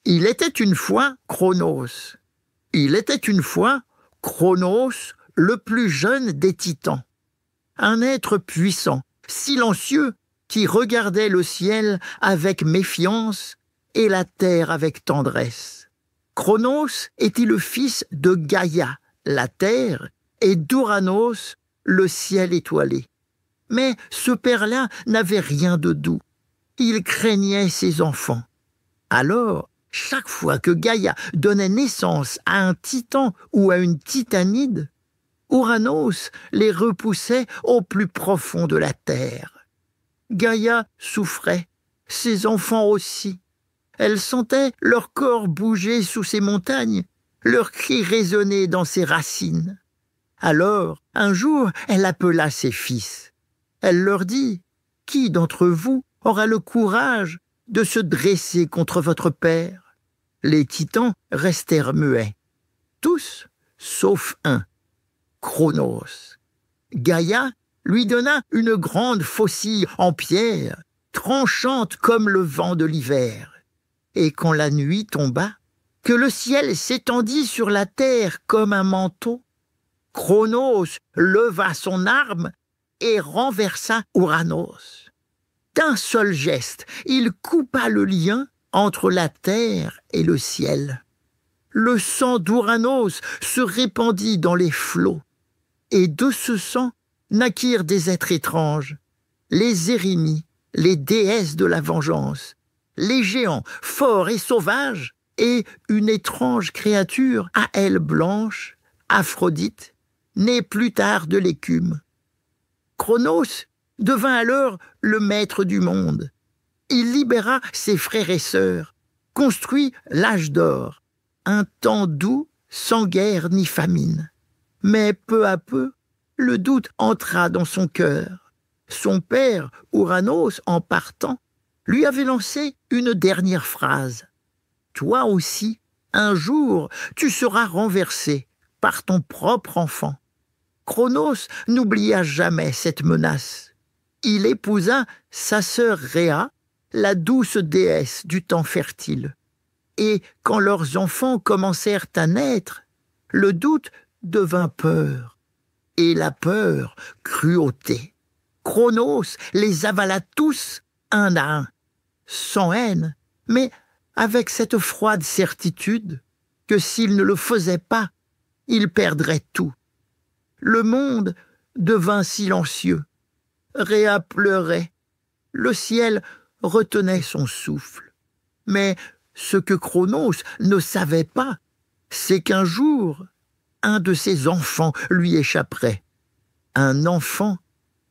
Il était une fois Cronos. Il était une fois Cronos, le plus jeune des titans. Un être puissant, silencieux, qui regardait le ciel avec méfiance et la terre avec tendresse. Cronos était le fils de Gaïa, la terre, et d'Ouranos, le ciel étoilé. Mais ce père-là n'avait rien de doux. Il craignait ses enfants. Alors, chaque fois que Gaïa donnait naissance à un titan ou à une titanide, Ouranos les repoussait au plus profond de la terre. Gaïa souffrait, ses enfants aussi. Elle sentait leur corps bouger sous ses montagnes, leurs cris résonner dans ses racines. Alors, un jour, elle appela ses fils. Elle leur dit « Qui d'entre vous aura le courage de se dresser contre votre père ?» Les titans restèrent muets. Tous, sauf un, Cronos. Gaïa lui donna une grande faucille en pierre, tranchante comme le vent de l'hiver. Et quand la nuit tomba, que le ciel s'étendit sur la terre comme un manteau, Cronos leva son arme et renversa Ouranos. D'un seul geste, il coupa le lien entre la terre et le ciel. Le sang d'Ouranos se répandit dans les flots, et de ce sang naquirent des êtres étranges, les Érémies, les déesses de la vengeance, les géants forts et sauvages, et une étrange créature à ailes blanches, Aphrodite, née plus tard de l'écume. Cronos devint alors le maître du monde. Il libéra ses frères et sœurs, construit l'âge d'or, un temps doux, sans guerre ni famine. Mais peu à peu, le doute entra dans son cœur. Son père, Ouranos, en partant, lui avait lancé une dernière phrase. « Toi aussi, un jour, tu seras renversé par ton propre enfant. » Cronos n'oublia jamais cette menace. Il épousa sa sœur Rhéa, la douce déesse du temps fertile. Et quand leurs enfants commencèrent à naître, le doute devint peur, et la peur cruauté. Cronos les avala tous un à un, sans haine, mais avec cette froide certitude que s'il ne le faisait pas, il perdrait tout. Le monde devint silencieux. Rhéa pleurait. Le ciel retenait son souffle. Mais ce que Cronos ne savait pas, c'est qu'un jour, un de ses enfants lui échapperait. Un enfant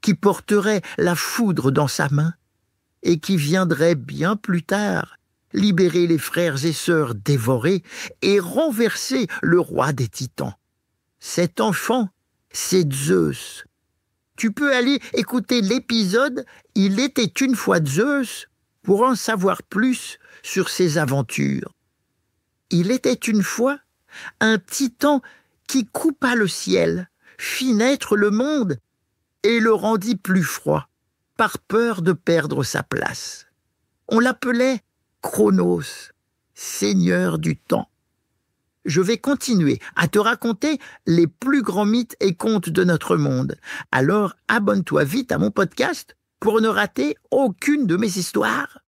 qui porterait la foudre dans sa main et qui viendrait bien plus tard libérer les frères et sœurs dévorés et renverser le roi des titans. Cet enfant, c'est Zeus. Tu peux aller écouter l'épisode « Il était une fois Zeus » pour en savoir plus sur ses aventures. Il était une fois un titan qui coupa le ciel, fit naître le monde et le rendit plus froid, par peur de perdre sa place. On l'appelait Cronos, seigneur du temps. Je vais continuer à te raconter les plus grands mythes et contes de notre monde. Alors abonne-toi vite à mon podcast pour ne rater aucune de mes histoires.